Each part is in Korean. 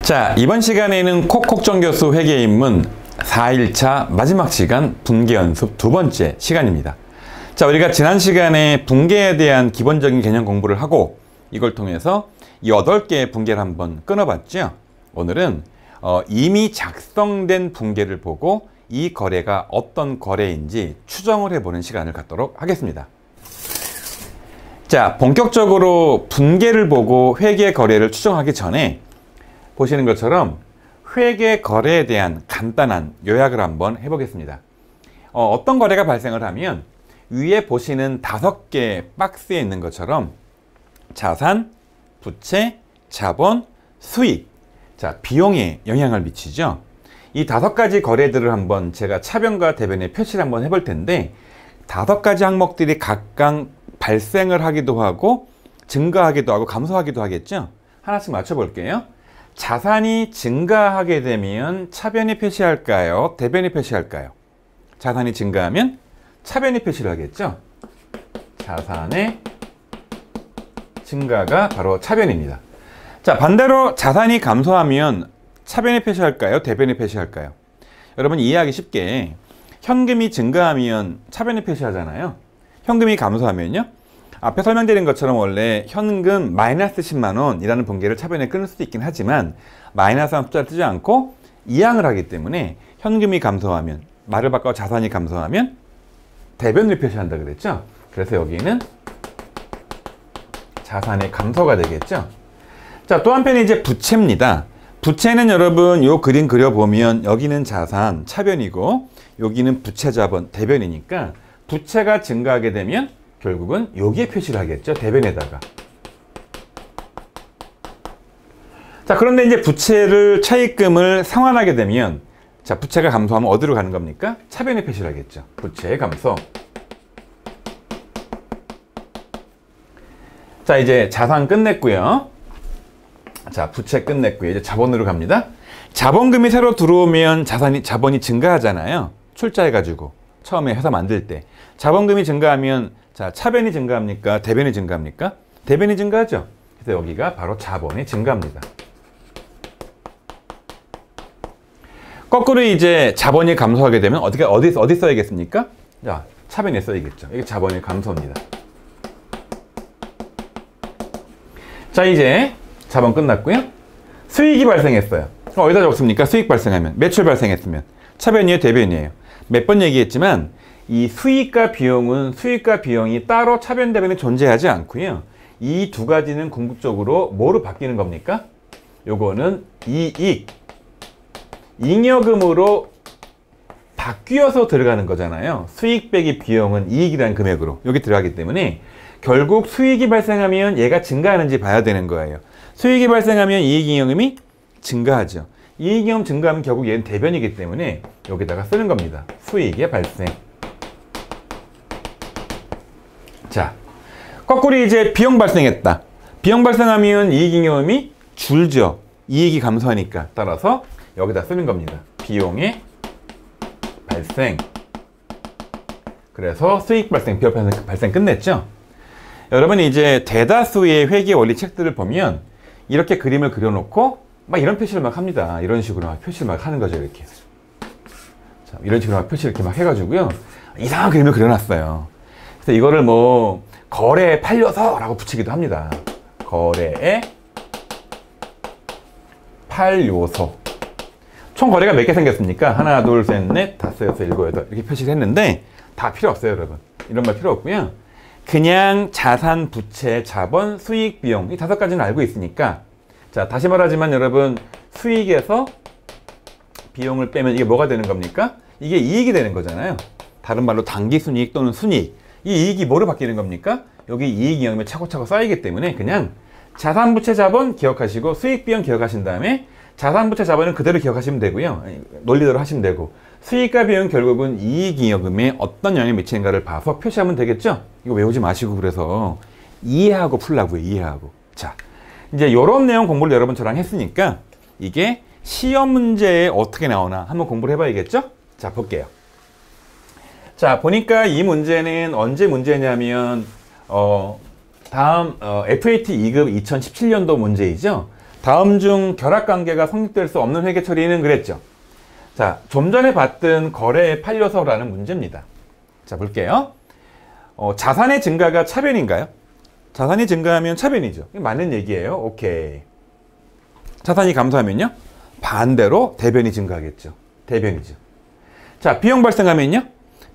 자, 이번 시간에는 콕콕정 교수 회계 입문 4일차 마지막 시간 분계 연습 두 번째 시간입니다. 자, 우리가 지난 시간에 분계에 대한 기본적인 개념 공부를 하고 이걸 통해서 이 8개의 분계를 한번 끊어봤죠. 오늘은 이미 작성된 분계를 보고 이 거래가 어떤 거래인지 추정을 해보는 시간을 갖도록 하겠습니다. 자, 본격적으로 분계를 보고 회계 거래를 추정하기 전에 보시는 것처럼 회계 거래에 대한 간단한 요약을 한번 해보겠습니다. 어떤 거래가 발생을 하면 위에 보시는 5개 박스에 있는 것처럼 자산, 부채, 자본, 수익, 자, 비용에 영향을 미치죠. 이 5가지 거래들을 한번 제가 차변과 대변에 표시를 한번 해볼 텐데 5가지 항목들이 각각 발생을 하기도 하고 증가하기도 하고 감소하기도 하겠죠. 하나씩 맞춰볼게요. 자산이 증가하게 되면 차변에 표시할까요? 대변에 표시할까요? 자산이 증가하면 차변에 표시를 하겠죠. 자산의 증가가 바로 차변입니다. 자, 반대로 자산이 감소하면 차변에 표시할까요? 대변에 표시할까요? 여러분 이해하기 쉽게 현금이 증가하면 차변에 표시하잖아요. 현금이 감소하면요. 앞에 설명드린 것처럼 원래 현금 마이너스 10만원 이라는 분계를 차변에 끊을 수도 있긴 하지만 마이너스한 숫자를 쓰지 않고 이항을 하기 때문에 현금이 감소하면, 말을 바꿔 자산이 감소하면 대변을 표시한다 그랬죠. 그래서 여기는 자산의 감소가 되겠죠. 자, 또 한편에 이제 부채입니다. 부채는 여러분 요 그림 그려보면 여기는 자산 차변이고 여기는 부채 자본 대변이니까 부채가 증가하게 되면 결국은 여기에 표시를 하겠죠. 대변에다가. 자, 그런데 이제 부채를 차입금을 상환하게 되면 자, 부채가 감소하면 어디로 가는 겁니까? 차변에 표시를 하겠죠. 부채의 감소. 자, 이제 자산 끝냈고요. 자, 부채 끝냈고요. 이제 자본으로 갑니다. 자본금이 새로 들어오면 자본이 증가하잖아요. 출자해가지고 처음에 회사 만들 때 자본금이 증가하면 자, 차변이 증가합니까? 대변이 증가합니까? 대변이 증가하죠. 그래서 여기가 바로 자본이 증가합니다. 거꾸로 이제 자본이 감소하게 되면 어디 써야겠습니까? 자, 차변에 써야겠죠. 이게 자본의 감소입니다. 자, 이제 자본 끝났고요. 수익이 발생했어요. 어디다 적습니까? 수익 발생하면. 매출 발생했으면. 차변이에요? 대변이에요? 몇 번 얘기했지만 이 수익과 비용이 따로 차변 대변에 존재하지 않고요. 이 두 가지는 궁극적으로 뭐로 바뀌는 겁니까? 요거는 이익, 잉여금으로 바뀌어서 들어가는 거잖아요. 수익 빼기 비용은 이익이라는 금액으로 여기 들어가기 때문에 결국 수익이 발생하면 얘가 증가하는지 봐야 되는 거예요. 수익이 발생하면 이익 잉여금이 증가하죠. 이익 잉여금 증가하면 결국 얘는 대변이기 때문에 여기다가 쓰는 겁니다. 수익의 발생. 자, 거꾸로 이제 비용 발생했다. 비용 발생하면 이익 잉여금이 줄죠. 이익이 감소하니까. 따라서 여기다 쓰는 겁니다. 비용의 발생. 그래서 수익 발생, 비용 발생 끝냈죠. 여러분이 이제 대다수의 회계 원리 책들을 보면 이렇게 그림을 그려놓고 막 이런 표시를 막 합니다. 이런 식으로 막 표시를 막 하는 거죠. 이렇게. 자, 이런 식으로 막 표시를 이렇게 막 해가지고요. 이상한 그림을 그려놨어요. 그래서 이거를 뭐 거래에 팔려서 라고 붙이기도 합니다. 거래에 팔요소. 총 거래가 몇 개 생겼습니까? 하나, 둘, 셋, 넷, 다섯, 여섯, 일곱, 여덟 이렇게 표시를 했는데 다 필요 없어요, 여러분. 이런 말 필요 없고요. 그냥 자산, 부채, 자본, 수익, 비용 이 5가지는 알고 있으니까 자, 다시 말하지만 여러분 수익에서 비용을 빼면 이게 뭐가 되는 겁니까? 이게 이익이 되는 거잖아요. 다른 말로 당기순이익 또는 순이익. 이 이익이 뭐로 바뀌는 겁니까? 여기 이익 잉여금이 차곡차곡 쌓이기 때문에 그냥 자산, 부채, 자본 기억하시고 수익, 비용 기억하신 다음에 자산, 부채, 자본은 그대로 기억하시면 되고요. 논리대로 하시면 되고 수익과 비용은 결국은 이익 잉여금에 어떤 영향을 미치는가를 봐서 표시하면 되겠죠? 이거 외우지 마시고 그래서 이해하고 풀라고요. 이해하고. 자, 이제 이런 내용 공부를 여러분 저랑 했으니까 이게 시험 문제에 어떻게 나오나 한번 공부를 해봐야겠죠? 자, 볼게요. 자, 보니까 이 문제는 언제 문제냐면 다음 FAT 2급 2017년도 문제이죠. 다음 중 결합관계가 성립될 수 없는 회계 처리는 그랬죠. 자, 좀 전에 봤던 거래에 팔려서라는 문제입니다. 자, 볼게요. 자산의 증가가 차변인가요? 자산이 증가하면 차변이죠. 맞는 얘기예요. 오케이. 자산이 감소하면요? 반대로 대변이 증가하겠죠. 대변이죠. 자, 비용 발생하면요?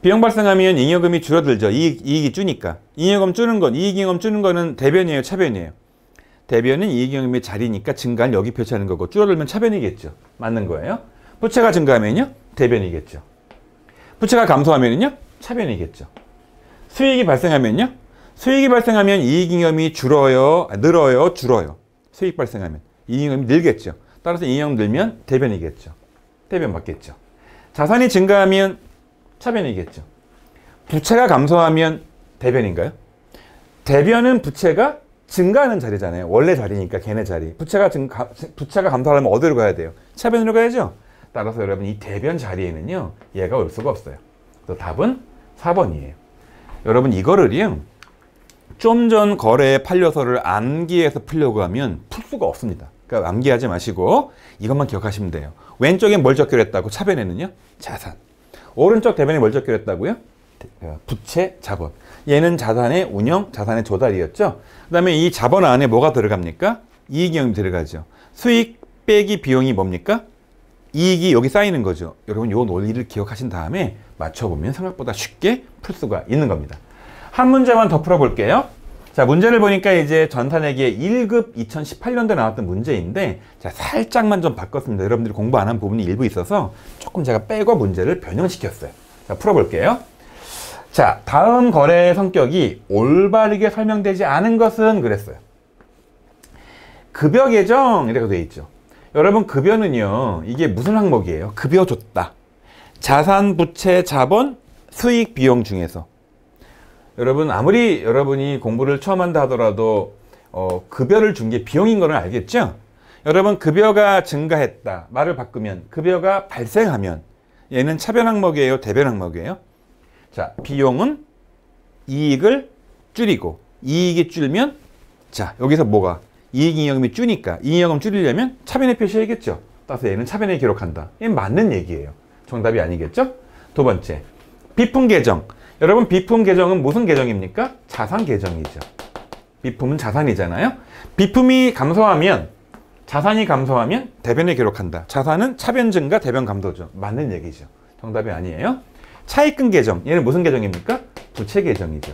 비용 발생하면 잉여금이 줄어들죠. 이익이 주니까. 잉여금 주는 건, 이익잉여금 주는 거는 대변이에요, 차변이에요? 대변은 이익잉여금의 자리니까 증가를 여기 표시하는 거고, 줄어들면 차변이겠죠. 맞는 거예요. 부채가 증가하면요? 대변이겠죠. 부채가 감소하면요? 차변이겠죠. 수익이 발생하면요? 수익이 발생하면 이익잉여금이 늘어요, 줄어요. 수익 발생하면 이익잉여금이 늘겠죠. 따라서 이익잉여금 늘면 대변이겠죠. 대변 맞겠죠. 자산이 증가하면 차변이겠죠. 부채가 감소하면 대변인가요? 대변은 부채가 증가하는 자리잖아요. 원래 자리니까 걔네 자리. 부채가 감소하려면 어디로 가야 돼요? 차변으로 가야죠. 따라서 여러분 이 대변 자리에는요, 얘가 올 수가 없어요. 그래서 답은 4번이에요. 여러분 이거를요, 좀 전 거래에 팔려서를 암기해서 풀려고 하면 풀 수가 없습니다. 그러니까 암기하지 마시고 이것만 기억하시면 돼요. 왼쪽에 뭘 적결했다고? 차변에는요? 자산. 오른쪽 대변에 뭘 적결했다고요? 부채, 자본. 얘는 자산의 운영, 자산의 조달이었죠. 그 다음에 이 자본 안에 뭐가 들어갑니까? 이익잉여금이 들어가죠. 수익 빼기 비용이 뭡니까? 이익이 여기 쌓이는 거죠. 여러분 이 논리를 기억하신 다음에 맞춰보면 생각보다 쉽게 풀 수가 있는 겁니다. 한 문제만 더 풀어볼게요. 자, 문제를 보니까 이제 전산회계 1급 2018년도에 나왔던 문제인데, 자, 살짝만 좀 바꿨습니다. 여러분들이 공부 안 한 부분이 일부 있어서 조금 제가 빼고 문제를 변형시켰어요. 자, 풀어볼게요. 자, 다음 거래의 성격이 올바르게 설명되지 않은 것은 그랬어요. 급여 계정 이라고 되어 있죠. 여러분 급여는요, 이게 무슨 항목이에요? 급여 줬다. 자산, 부채, 자본, 수익, 비용 중에서 여러분 아무리 여러분이 공부를 처음 한다 하더라도 급여를 준 게 비용인 거는 알겠죠? 여러분 급여가 증가했다. 말을 바꾸면 급여가 발생하면 얘는 차변 항목이에요? 대변 항목이에요? 자, 비용은 이익을 줄이고 이익이 줄면 자, 여기서 뭐가? 이익잉여금이 줄니까 이익잉여금 줄이려면 차변에 표시해야겠죠. 따라서 얘는 차변에 기록한다. 이게 맞는 얘기예요. 정답이 아니겠죠? 두 번째, 비품 계정. 여러분 비품 계정은 무슨 계정입니까? 자산 계정이죠. 비품은 자산이잖아요. 비품이 감소하면, 자산이 감소하면 대변에 기록한다. 자산은 차변 증가, 대변 감소죠. 맞는 얘기죠. 정답이 아니에요. 차입금 계정. 얘는 무슨 계정입니까? 부채 계정이죠.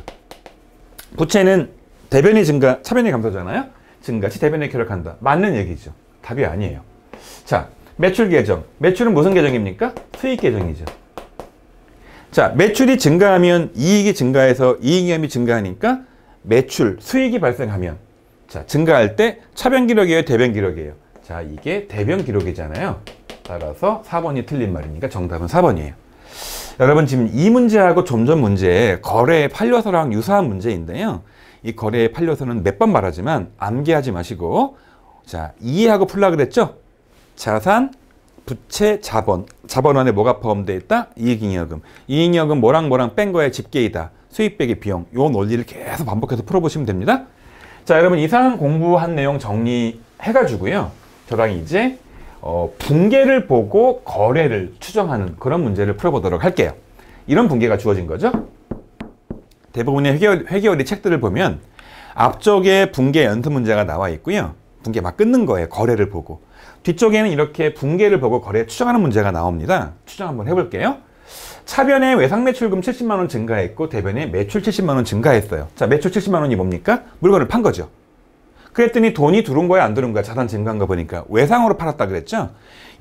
부채는 대변이 증가, 차변이 감소잖아요. 증가치 대변에 기록한다. 맞는 얘기죠. 답이 아니에요. 자, 매출 계정. 매출은 무슨 계정입니까? 수익 계정이죠. 자, 매출이 증가하면 이익이 증가해서 이익잉여금이 증가하니까 매출, 수익이 발생하면 자, 증가할 때 차변 기록이에요? 대변 기록이에요? 자, 이게 대변 기록이잖아요. 따라서 4번이 틀린 말이니까 정답은 4번이에요. 여러분 지금 이 문제하고 좀 전 문제 거래에 팔려서랑 유사한 문제인데요. 이 거래에 팔려서는 몇 번 말하지만 암기하지 마시고 자, 이해하고 풀라 그랬죠? 자산, 부채, 자본. 자본 안에 뭐가 포함되어 있다? 이익잉여금. 이익잉여금 뭐랑 뺀 거에 집계이다. 수익 빼기 비용. 요 논리를 계속 반복해서 풀어보시면 됩니다. 자, 여러분 이상 공부한 내용 정리해가지고요. 저랑 이제 분계를 보고 거래를 추정하는 그런 문제를 풀어보도록 할게요. 이런 분계가 주어진 거죠. 대부분의 회계원리 책들을 보면 앞쪽에 분계 연습 문제가 나와 있고요. 분계 막 끊는 거예요. 거래를 보고. 뒤쪽에는 이렇게 분계를 보고 거래 추정하는 문제가 나옵니다. 추정 한번 해볼게요. 차변에 외상매출금 70만 원 증가했고 대변에 매출 70만 원 증가했어요. 자, 매출 70만 원이 뭡니까? 물건을 판 거죠. 그랬더니 돈이 들어온 거야 안 들어온 거야? 자산 증가한 거 보니까 외상으로 팔았다 그랬죠?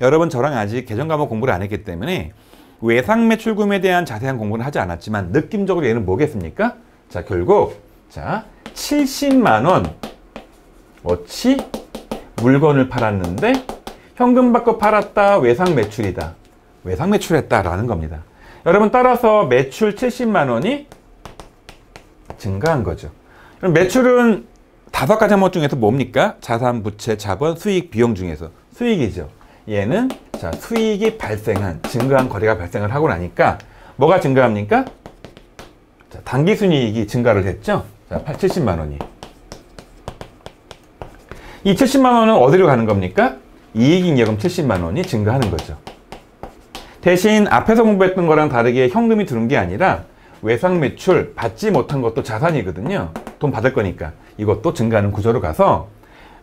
여러분 저랑 아직 계정과목 공부를 안 했기 때문에 외상매출금에 대한 자세한 공부는 하지 않았지만 느낌적으로 얘는 뭐겠습니까? 자, 결국 자 70만 원 어치 물건을 팔았는데 현금 받고 팔았다. 외상 매출이다. 외상 매출했다라는 겁니다. 여러분 따라서 매출 70만 원이 증가한 거죠. 그럼 매출은 5가지 항목 중에서 뭡니까? 자산, 부채, 자본, 수익, 비용 중에서 수익이죠. 얘는 자 수익이 발생한 증가한 거래가 발생을 하고 나니까 뭐가 증가합니까? 자, 당기순이익이 증가를 했죠. 자, 70만 원이. 이 70만 원은 어디로 가는 겁니까? 이익잉여금 70만 원이 증가하는 거죠. 대신 앞에서 공부했던 거랑 다르게 현금이 들어온 게 아니라 외상 매출 받지 못한 것도 자산이거든요. 돈 받을 거니까 이것도 증가하는 구조로 가서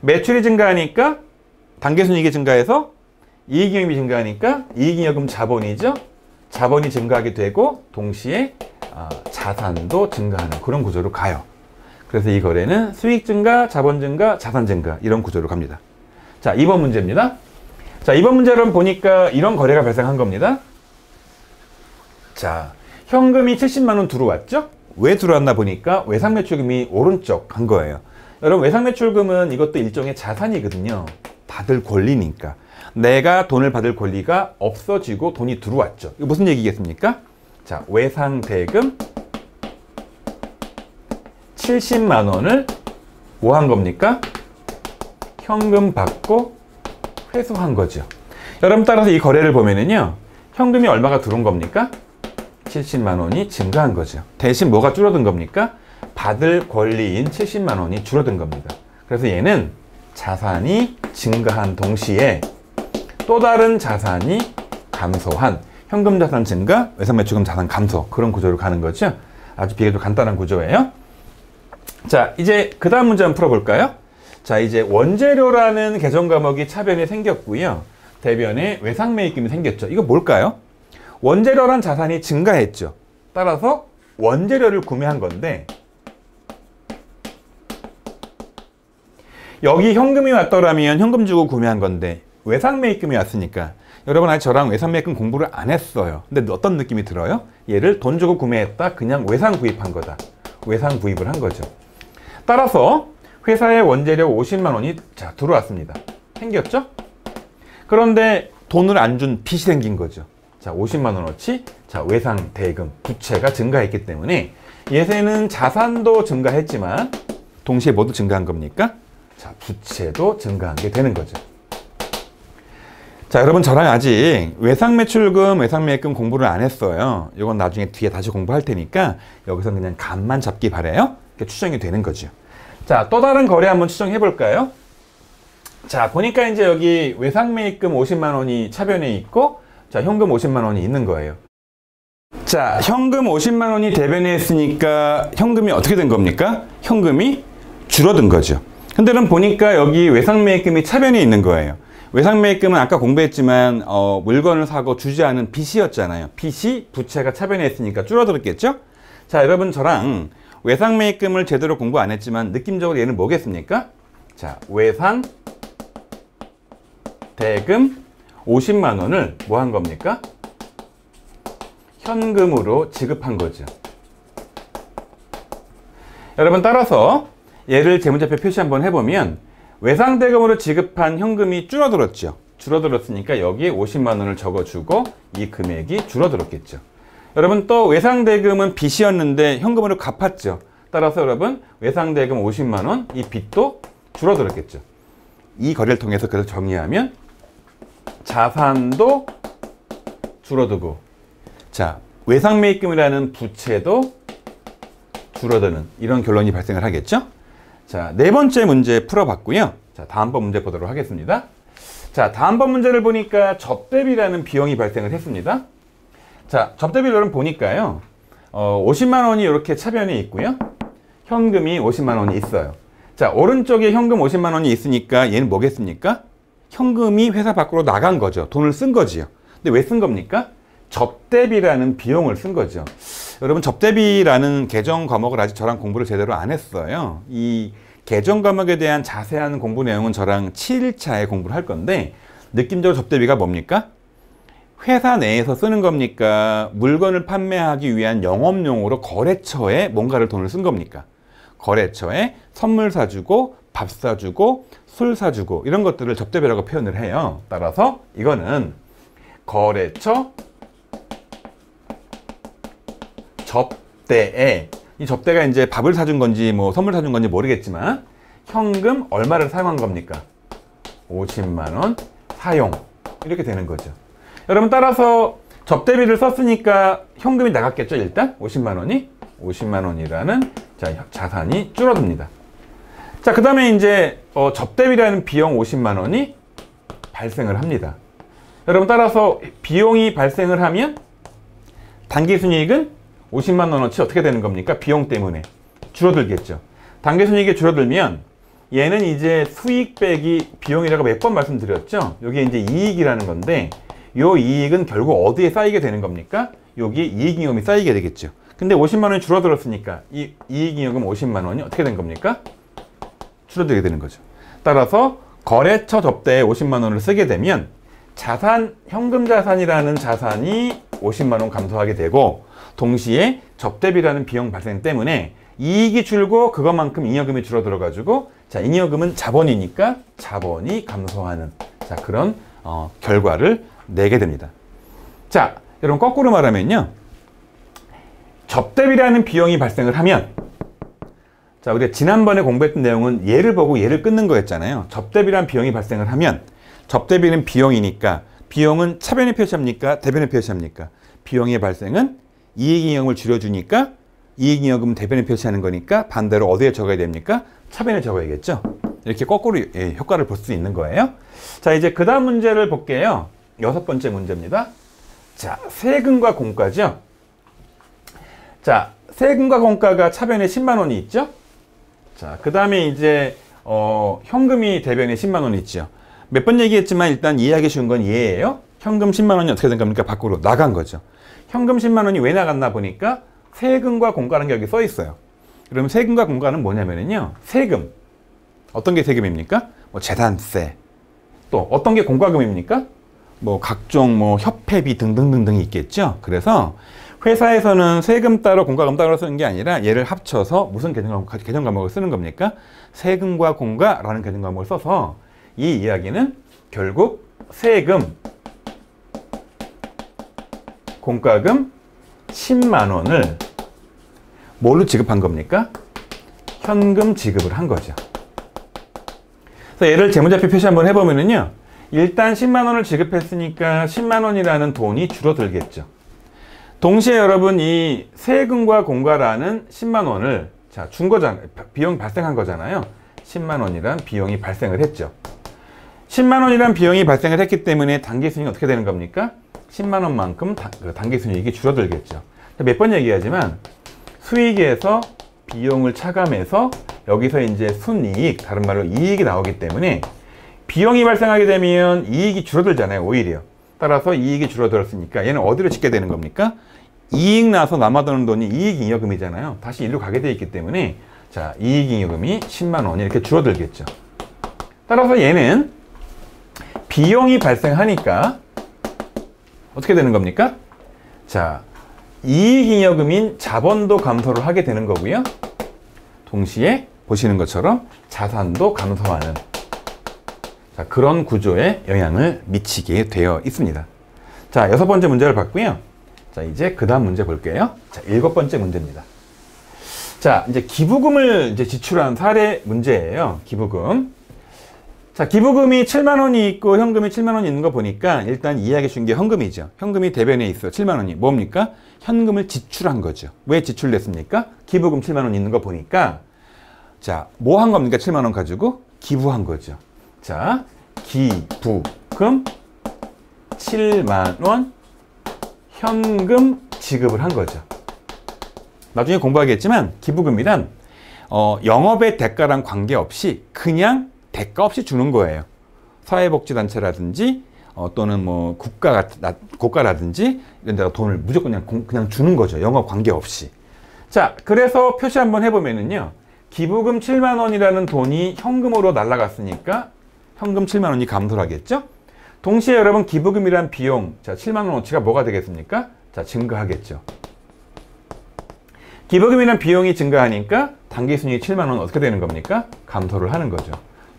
매출이 증가하니까 당계순이익이 증가해서 이익잉여금이 증가하니까 이익잉여금 자본이죠. 자본이 증가하게 되고 동시에 자산도 증가하는 그런 구조로 가요. 그래서 이 거래는 수익 증가, 자본 증가, 자산 증가 이런 구조로 갑니다. 자, 2번 문제입니다. 자, 이번 문제를 보니까 이런 거래가 발생한 겁니다. 자, 현금이 70만 원 들어왔죠? 왜 들어왔나 보니까 외상매출금이 오른쪽 간 거예요. 여러분, 외상매출금은 이것도 일종의 자산이거든요. 받을 권리니까. 내가 돈을 받을 권리가 없어지고 돈이 들어왔죠. 이거 무슨 얘기겠습니까? 자, 외상대금 70만 원을 뭐 한 겁니까? 현금 받고 회수한 거죠. 여러분, 따라서 이 거래를 보면은요, 현금이 얼마가 들어온 겁니까? 70만 원이 증가한 거죠. 대신 뭐가 줄어든 겁니까? 받을 권리인 70만 원이 줄어든 겁니다. 그래서 얘는 자산이 증가한 동시에 또 다른 자산이 감소한, 현금 자산 증가, 외상매출금 자산 감소, 그런 구조로 가는 거죠. 아주 비교적 간단한 구조예요. 자, 이제 그 다음 문제 한번 풀어볼까요? 자, 이제 원재료라는 개정 과목이 차변에 생겼고요. 대변에 외상매입금이 생겼죠. 이거 뭘까요? 원재료란 자산이 증가했죠. 따라서 원재료를 구매한 건데, 여기 현금이 왔더라면 현금 주고 구매한 건데 외상매입금이 왔으니까, 여러분 아직 저랑 외상매입금 공부를 안 했어요. 근데 어떤 느낌이 들어요? 얘를 돈 주고 구매했다, 그냥 외상 구입한 거다. 외상 구입을 한 거죠. 따라서 회사에 원재료 50만 원이 자 들어왔습니다. 생겼죠? 그런데 돈을 안 준 빚이 생긴 거죠. 자, 50만 원어치 자 외상 대금 부채가 증가했기 때문에 예세는 자산도 증가했지만 동시에 뭐도 증가한 겁니까? 자, 부채도 증가한 게 되는 거죠. 자, 여러분 저랑 아직 외상매출금, 외상매입금 공부를 안 했어요. 이건 나중에 뒤에 다시 공부할 테니까 여기서 그냥 감만 잡기 바래요. 이렇게 추정이 되는 거죠. 자, 또 다른 거래 한번 추정해 볼까요? 자, 보니까 이제 여기 외상매입금 50만 원이 차변에 있고, 자, 현금 50만 원이 있는 거예요. 자, 현금 50만 원이 대변에 있으니까 현금이 어떻게 된 겁니까? 현금이 줄어든 거죠. 근데 그럼 보니까 여기 외상매입금이 차변에 있는 거예요. 외상매입금은 아까 공부했지만 물건을 사고 주지 않은 빚이었잖아요. 빚이 부채가 차변에 있으니까 줄어들었겠죠? 자, 여러분 저랑 외상매입금을 제대로 공부 안 했지만 느낌적으로 얘는 뭐겠습니까? 자, 외상 대금 50만 원을 뭐 한 겁니까? 현금으로 지급한 거죠. 여러분 따라서 얘를 재무제표 표시 한번 해보면 외상대금으로 지급한 현금이 줄어들었죠. 줄어들었으니까 여기에 50만 원을 적어주고 이 금액이 줄어들었겠죠. 여러분 또 외상대금은 빚이었는데 현금으로 갚았죠. 따라서 여러분 외상대금 50만 원 이 빚도 줄어들었겠죠. 이 거래를 통해서 그래서 정리하면 자산도 줄어들고 자 외상매입금이라는 부채도 줄어드는 이런 결론이 발생을 하겠죠. 자, 네 번째 문제 풀어봤고요. 자, 다음번 문제 보도록 하겠습니다. 자, 다음번 문제를 보니까 접대비라는 비용이 발생을 했습니다. 자, 접대비를 여러분 보니까요. 50만 원이 이렇게 차변에 있고요. 현금이 50만 원이 있어요. 자, 오른쪽에 현금 50만 원이 있으니까 얘는 뭐겠습니까? 현금이 회사 밖으로 나간 거죠. 돈을 쓴 거지요. 근데 왜 쓴 겁니까? 접대비라는 비용을 쓴 거죠. 여러분 접대비라는 개정 과목을 아직 저랑 공부를 제대로 안 했어요. 이 개정 과목에 대한 자세한 공부 내용은 저랑 7일차에 공부를 할 건데 느낌적으로 접대비가 뭡니까? 회사 내에서 쓰는 겁니까? 물건을 판매하기 위한 영업용으로 거래처에 뭔가를 돈을 쓴 겁니까? 거래처에 선물 사주고 밥 사주고 술 사주고 이런 것들을 접대비라고 표현을 해요. 따라서 이거는 거래처 접대에 이 접대가 이제 밥을 사준 건지 뭐 선물 사준 건지 모르겠지만 현금 얼마를 사용한 겁니까? 50만 원 사용 이렇게 되는 거죠. 여러분 따라서 접대비를 썼으니까 현금이 나갔겠죠. 일단 50만 원이 50만 원이라는 자산이 줄어듭니다. 자, 그 다음에 이제 접대비라는 비용 50만 원이 발생을 합니다. 여러분, 따라서 비용이 발생을 하면 당기순이익은 50만 원어치 어떻게 되는 겁니까? 비용 때문에 줄어들겠죠. 당기순이익이 줄어들면 얘는 이제 수익 빼기 비용이라고 몇 번 말씀드렸죠. 여기 이제 이익이라는 건데, 요 이익은 결국 어디에 쌓이게 되는 겁니까? 여기 이익잉여금이 쌓이게 되겠죠. 근데 50만 원이 줄어들었으니까 이 이익잉여금 50만 원이 어떻게 된 겁니까? 줄어들게 되는 거죠. 따라서 거래처 접대에 50만 원을 쓰게 되면 자산, 현금 자산이라는 자산이 50만 원 감소하게 되고, 동시에 접대비라는 비용 발생 때문에 이익이 줄고 그것만큼 잉여금이 줄어들어 가지고, 자, 잉여금은 자본이니까 자본이 감소하는, 자, 그런 결과를 내게 됩니다. 자, 여러분, 거꾸로 말하면요, 접대비라는 비용이 발생을 하면, 자, 우리가 지난번에 공부했던 내용은 얘를 보고 얘를 끊는 거였잖아요. 접대비라는 비용이 발생을 하면, 접대비는 비용이니까 비용은 차변에 표시합니까? 대변에 표시합니까? 비용의 발생은 이익잉여금을 줄여주니까 이익잉여금은 대변에 표시하는 거니까 반대로 어디에 적어야 됩니까? 차변에 적어야겠죠. 이렇게 거꾸로 효과를 볼 수 있는 거예요. 자, 이제 그 다음 문제를 볼게요. 6번째 문제입니다. 자, 세금과 공과죠. 자, 세금과 공과가 차변에 10만 원이 있죠. 자, 그 다음에 이제 현금이 대변에 10만 원이 있죠. 몇 번 얘기했지만 일단 이해하기 쉬운 건 얘예요. 현금 10만 원이 어떻게 된 겁니까? 밖으로 나간 거죠. 현금 10만 원이 왜 나갔나 보니까 세금과 공과라는 게 여기 써 있어요. 그럼 세금과 공과는 뭐냐면요, 세금. 어떤 게 세금입니까? 뭐 재산세. 또 어떤 게 공과금입니까? 뭐 각종 뭐 협회비 등등등등이 있겠죠. 그래서 회사에서는 세금 따로 공과금 따로 쓰는 게 아니라 얘를 합쳐서 무슨 개정 과목을 쓰는 겁니까? 세금과 공과라는 개정 과목을 써서 이 이야기는 결국 세금, 공과금 10만 원을 뭘로 지급한 겁니까? 현금 지급을 한 거죠. 그래서 얘를 재무제표 표시 한번 해보면은요, 일단 10만 원을 지급했으니까 10만 원이라는 돈이 줄어들겠죠. 동시에 여러분, 이 세금과 공과라는 10만 원을 자, 준 거잖아요. 비용 발생한 거잖아요. 10만 원이란 비용이 발생을 했죠. 10만 원이란 비용이 발생을 했기 때문에 당기순이익이 어떻게 되는 겁니까? 10만 원만큼 당기순이익이 줄어들겠죠. 몇 번 얘기하지만 수익에서 비용을 차감해서 여기서 이제 순이익, 다른 말로 이익이 나오기 때문에 비용이 발생하게 되면 이익이 줄어들잖아요, 오히려. 따라서 이익이 줄어들었으니까 얘는 어디로 짓게 되는 겁니까? 이익 나서 남아도는 돈이 이익잉여금이잖아요. 다시 일로 가게 돼 있기 때문에, 자, 이익잉여금이 10만 원이 이렇게 줄어들겠죠. 따라서 얘는 비용이 발생하니까 어떻게 되는 겁니까? 자, 이익잉여금인 자본도 감소를 하게 되는 거고요. 동시에 보시는 것처럼 자산도 감소하는, 자, 그런 구조에 영향을 미치게 되어 있습니다. 자, 6번째 문제를 봤고요. 자, 이제 그 다음 문제 볼게요. 자, 7번째 문제입니다. 자, 이제 기부금을 이제 지출한 사례 문제예요. 기부금. 자, 기부금이 7만 원이 있고 현금이 7만 원이 있는 거 보니까 일단 이해하기 쉬운 게 현금이죠. 현금이 대변에 있어. 7만 원이. 뭡니까? 현금을 지출한 거죠. 왜 지출됐습니까? 기부금 7만 원 있는 거 보니까, 자, 뭐 한 겁니까? 7만 원 가지고 기부한 거죠. 자, 기부금 7만 원 현금 지급을 한 거죠. 나중에 공부하겠지만 기부금이란 영업의 대가랑 관계없이 그냥 대가 없이 주는 거예요. 사회복지단체라든지 또는 뭐 국가라든지 이런 데가 돈을 무조건 그냥 주는 거죠. 영업 관계없이. 자, 그래서 표시 한번 해보면은요, 기부금 7만 원이라는 돈이 현금으로 날아갔으니까 현금 7만 원이 감소를 하겠죠. 동시에 여러분, 기부금이란 비용, 자, 7만 원어치가 뭐가 되겠습니까? 자, 증가하겠죠. 기부금이란 비용이 증가하니까 당기순이익 7만 원은 어떻게 되는 겁니까? 감소를 하는 거죠.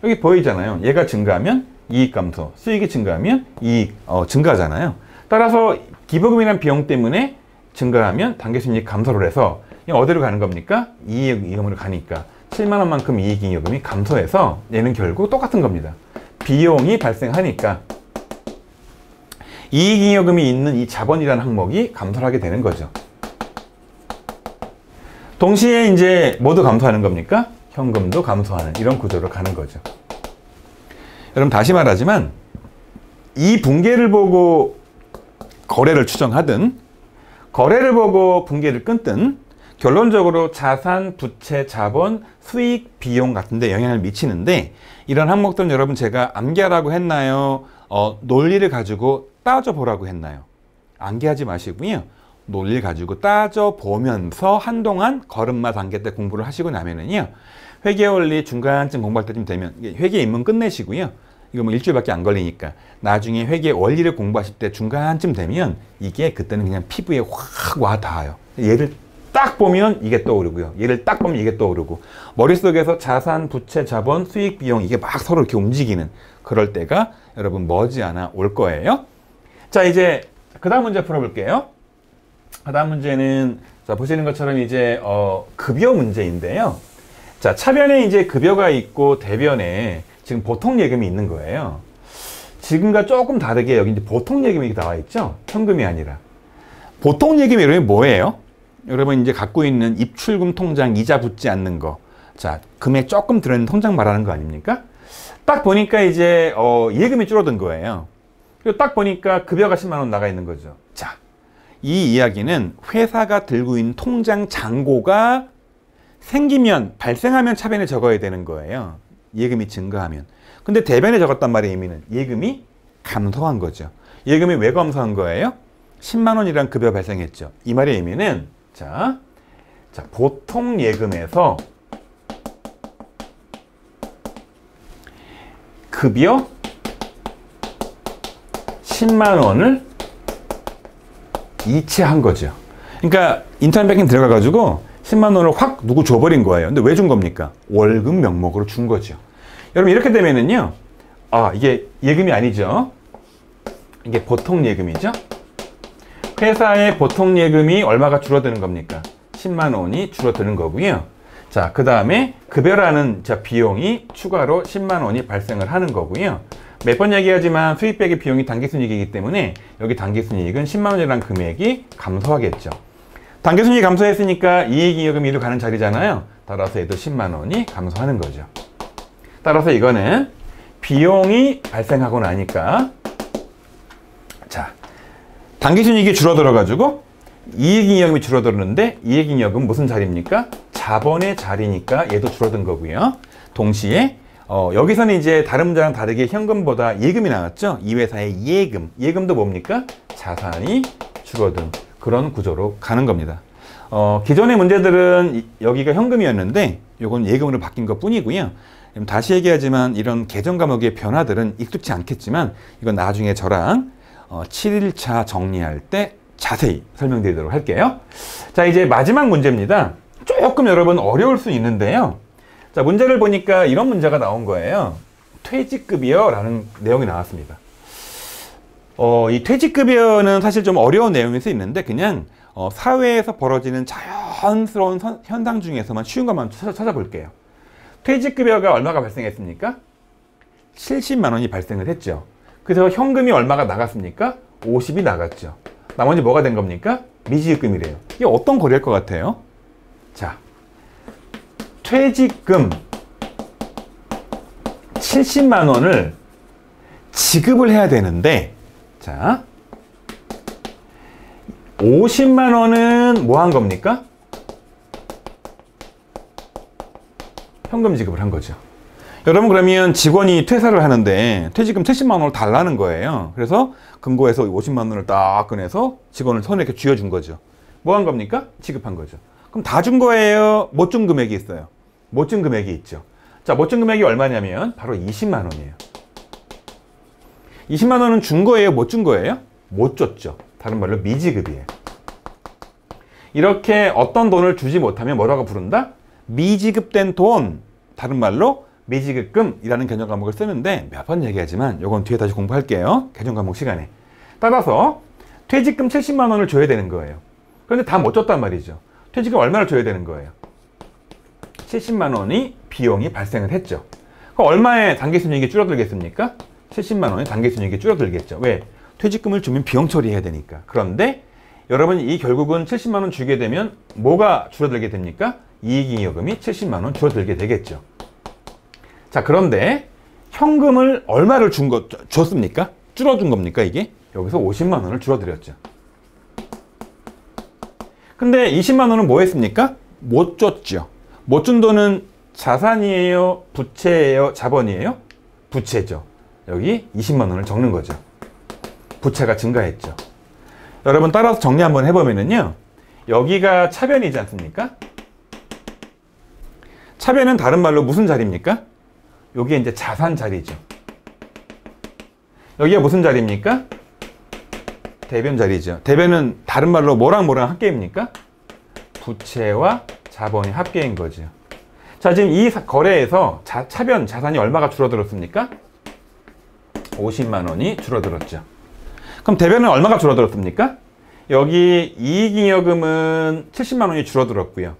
여기 보이잖아요. 얘가 증가하면 이익 감소, 수익이 증가하면 이익 증가하잖아요. 따라서 기부금이란 비용 때문에 증가하면 당기순이익 감소를 해서 어디로 가는 겁니까? 이익잉여금으로 가니까 7만 원만큼 이익잉여금이 감소해서 얘는 결국 똑같은 겁니다. 비용이 발생하니까 이익잉여금이 있는 이 자본이라는 항목이 감소를 하게 되는 거죠. 동시에 이제 모두 감소하는 겁니까? 현금도 감소하는 이런 구조로 가는 거죠. 여러분 다시 말하지만 이 분계를 보고 거래를 추정하든 거래를 보고 분계를 끊든 결론적으로 자산, 부채, 자본, 수익, 비용 같은 데 영향을 미치는데 이런 항목들은 여러분 제가 암기하라고 했나요? 논리를 가지고 따져보라고 했나요? 암기하지 마시고요. 논리를 가지고 따져보면서 한동안 걸음마 단계 때 공부를 하시고 나면은요. 회계원리 중간쯤 공부할 때쯤 되면 회계 입문 끝내시고요. 이거 뭐 일주일밖에 안 걸리니까 나중에 회계 원리를 공부하실 때 중간쯤 되면 이게 그때는 그냥 피부에 확 와 닿아요. 얘를 딱 보면 이게 떠오르고요. 얘를 딱 보면 이게 떠오르고 머릿속에서 자산, 부채, 자본, 수익, 비용 이게 막 서로 이렇게 움직이는 그럴 때가 여러분 머지않아 올 거예요. 자, 이제 그 다음 문제 풀어볼게요. 그 다음 문제는 자 보시는 것처럼 이제 급여 문제인데요. 자, 차변에 이제 급여가 있고 대변에 지금 보통 예금이 있는 거예요. 지금과 조금 다르게 여기 이제 보통 예금이 나와 있죠. 현금이 아니라. 보통 예금 이름이 뭐예요? 여러분 이제 갖고 있는 입출금 통장 이자 붙지 않는 거. 자, 금액 조금 들어있는 통장 말하는 거 아닙니까? 딱 보니까 이제 예금이 줄어든 거예요. 그리고 딱 보니까 급여가 10만 원 나가 있는 거죠. 자, 이 이야기는 회사가 들고 있는 통장 잔고가 생기면 발생하면 차변에 적어야 되는 거예요. 예금이 증가하면. 근데 대변에 적었단 말이에요. 의미는 예금이 감소한 거죠. 예금이 왜 감소한 거예요? 10만 원이란 급여 발생했죠. 이 말의 의미는 자, 보통 예금에서 급여 10만 원을 이체한 거죠. 그러니까 인터넷 뱅킹 들어가가지고 10만 원을 확 누구 줘버린 거예요. 근데 왜 준 겁니까? 월급 명목으로 준 거죠. 여러분 이렇게 되면은요. 이게 예금이 아니죠. 이게 보통 예금이죠. 회사의 보통 예금이 얼마가 줄어드는 겁니까? 10만 원이 줄어드는 거고요. 자, 그 다음에 급여라는 비용이 추가로 10만 원이 발생을 하는 거고요. 몇 번 얘기하지만 수익 빼기 비용이 단기순이익이기 때문에 여기 단기순이익은 10만 원이라는 금액이 감소하겠죠. 단기순이익이 감소했으니까 이익이익금이 이리로 가는 자리잖아요. 따라서 얘도 10만 원이 감소하는 거죠. 따라서 이거는 비용이 발생하고 나니까 자, 단기순이익이 줄어들어가지고 이익잉여금이 줄어들었는데 이익잉여금은 무슨 자리입니까? 자본의 자리니까 얘도 줄어든 거고요. 동시에 여기서는 이제 다른 문제랑 다르게 현금보다 예금이 나왔죠. 이 회사의 예금. 예금도 뭡니까? 자산이 줄어든 그런 구조로 가는 겁니다. 기존의 문제들은 여기가 현금이었는데 요건 예금으로 바뀐 것 뿐이고요. 다시 얘기하지만 이런 계정 과목의 변화들은 익숙치 않겠지만 이건 나중에 저랑 7일차 정리할 때 자세히 설명드리도록 할게요. 자, 이제 마지막 문제입니다. 조금 여러분 어려울 수 있는데요. 자, 문제를 보니까 이런 문제가 나온 거예요. 퇴직급여라는 내용이 나왔습니다. 이 퇴직급여는 사실 좀 어려운 내용일 수 있는데 그냥 사회에서 벌어지는 자연스러운 현상 중에서만 쉬운 것만 찾아볼게요. 퇴직급여가 얼마가 발생했습니까? 70만 원이 발생을 했죠. 그래서 현금이 얼마가 나갔습니까? 50이 나갔죠. 나머지 뭐가 된 겁니까? 미지급금이래요. 이게 어떤 거래일 것 같아요? 자, 퇴직금 70만 원을 지급을 해야 되는데 자, 50만 원은 뭐 한 겁니까? 현금 지급을 한 거죠. 여러분 그러면 직원이 퇴사를 하는데 퇴직금 70만 원을 달라는 거예요. 그래서 금고에서 50만 원을 딱 꺼내서 직원을 손에 이렇게 쥐어준 거죠. 뭐 한 겁니까? 지급한 거죠. 그럼 다 준 거예요? 못 준 금액이 있어요. 못 준 금액이 있죠. 자, 못 준 금액이 얼마냐면 바로 20만 원이에요. 20만 원은 준 거예요? 못 준 거예요? 못 줬죠. 다른 말로 미지급이에요. 이렇게 어떤 돈을 주지 못하면 뭐라고 부른다? 미지급된 돈, 다른 말로 미지급금이라는 개정 과목을 쓰는데 몇 번 얘기하지만 이건 뒤에 다시 공부할게요. 개정 과목 시간에. 따라서 퇴직금 70만 원을 줘야 되는 거예요. 그런데 다 못 줬단 말이죠. 퇴직금 얼마를 줘야 되는 거예요? 70만 원이 비용이 발생을 했죠. 그럼 얼마의 단기순이익이 줄어들겠습니까? 70만 원의 단기순이익이 줄어들겠죠. 왜? 퇴직금을 주면 비용 처리해야 되니까. 그런데 여러분 이 결국은 70만 원 주게 되면 뭐가 줄어들게 됩니까? 이익잉여금이 70만 원 줄어들게 되겠죠. 자, 그런데 현금을 얼마를 줬습니까? 줄어준 겁니까, 이게? 여기서 50만 원을 줄어들였죠. 근데 20만 원은 뭐 했습니까? 못 줬죠. 못 준 돈은 자산이에요? 부채예요? 자본이에요? 부채죠. 여기 20만 원을 적는 거죠. 부채가 증가했죠. 여러분 따라서 정리 한번 해보면요. 여기가 차변이지 않습니까? 차변은 다른 말로 무슨 자리입니까? 여기에 이제 자산 자리죠. 여기가 무슨 자리입니까? 대변 자리죠. 대변은 다른 말로 뭐랑 뭐랑 합계입니까? 부채와 자본이 합계인 거죠. 자, 지금 이 거래에서 차변 자산이 얼마가 줄어들었습니까? 50만 원이 줄어들었죠. 그럼 대변은 얼마가 줄어들었습니까? 여기 이익잉여금은 70만 원이 줄어들었고요.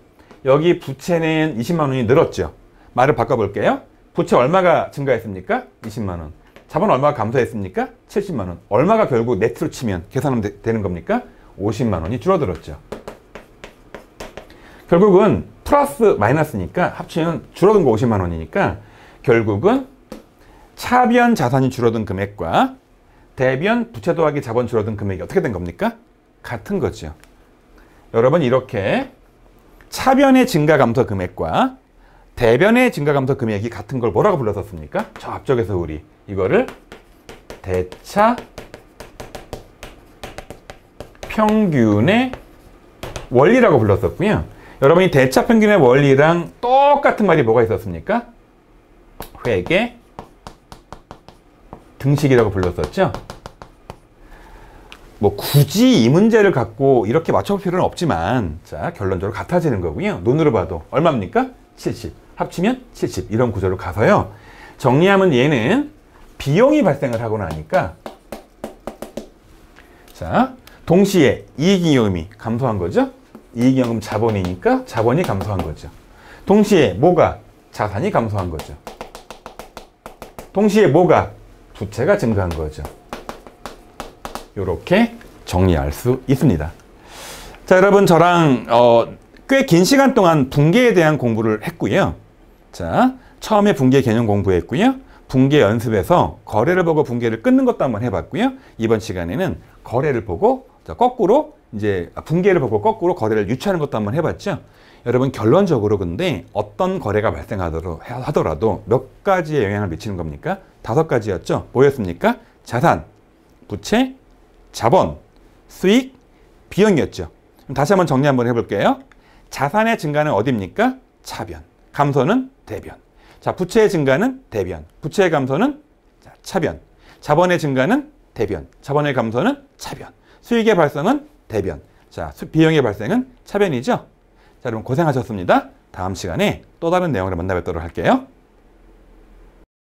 여기 부채는 20만 원이 늘었죠. 말을 바꿔볼게요. 부채 얼마가 증가했습니까? 20만 원. 자본 얼마가 감소했습니까? 70만 원. 얼마가 결국 네트로 치면 계산하면 되는 겁니까? 50만 원이 줄어들었죠. 결국은 플러스 마이너스니까 합치면 줄어든 거 50만 원이니까 결국은 차변 자산이 줄어든 금액과 대변 부채 더하기 자본 줄어든 금액이 어떻게 된 겁니까? 같은 거죠. 여러분 이렇게 차변의 증가 감소 금액과 대변의 증가 감소 금액이 같은 걸 뭐라고 불렀었습니까? 저 앞쪽에서 우리 이거를 대차 평균의 원리라고 불렀었고요. 여러분이 대차 평균의 원리랑 똑같은 말이 뭐가 있었습니까? 회계 등식이라고 불렀었죠. 뭐 굳이 이 문제를 갖고 이렇게 맞춰볼 필요는 없지만 자 결론적으로 같아지는 거고요. 눈으로 봐도 얼마입니까? 70. 합치면 70. 이런 구조로 가서요. 정리하면 얘는 비용이 발생을 하고 나니까 자 동시에 이익잉여금이 감소한 거죠. 이익잉여금 자본이니까 자본이 감소한 거죠. 동시에 뭐가? 자산이 감소한 거죠. 동시에 뭐가? 부채가 증가한 거죠. 이렇게 정리할 수 있습니다. 자, 여러분 저랑 꽤 긴 시간 동안 분계에 대한 공부를 했고요. 자, 처음에 분계 개념 공부했고요. 분계 연습에서 거래를 보고 분계를 끊는 것도 한번 해봤고요. 이번 시간에는 거래를 보고 거꾸로 이제 분계를 보고 거꾸로 거래를 유추하는 것도 한번 해봤죠. 여러분 결론적으로 근데 어떤 거래가 발생하더라도 몇 가지의 영향을 미치는 겁니까? 5가지였죠. 뭐였습니까? 자산, 부채, 자본, 수익, 비용이었죠. 그럼 다시 한번 정리 한번 해볼게요. 자산의 증가는 어디입니까? 차변. 감소는 대변. 자, 부채의 증가는 대변. 부채의 감소는 차변. 자본의 증가는 대변. 자본의 감소는 차변. 수익의 발생은 대변. 자, 비용의 발생은 차변이죠. 자, 여러분 고생하셨습니다. 다음 시간에 또 다른 내용으로 만나 뵙도록 할게요.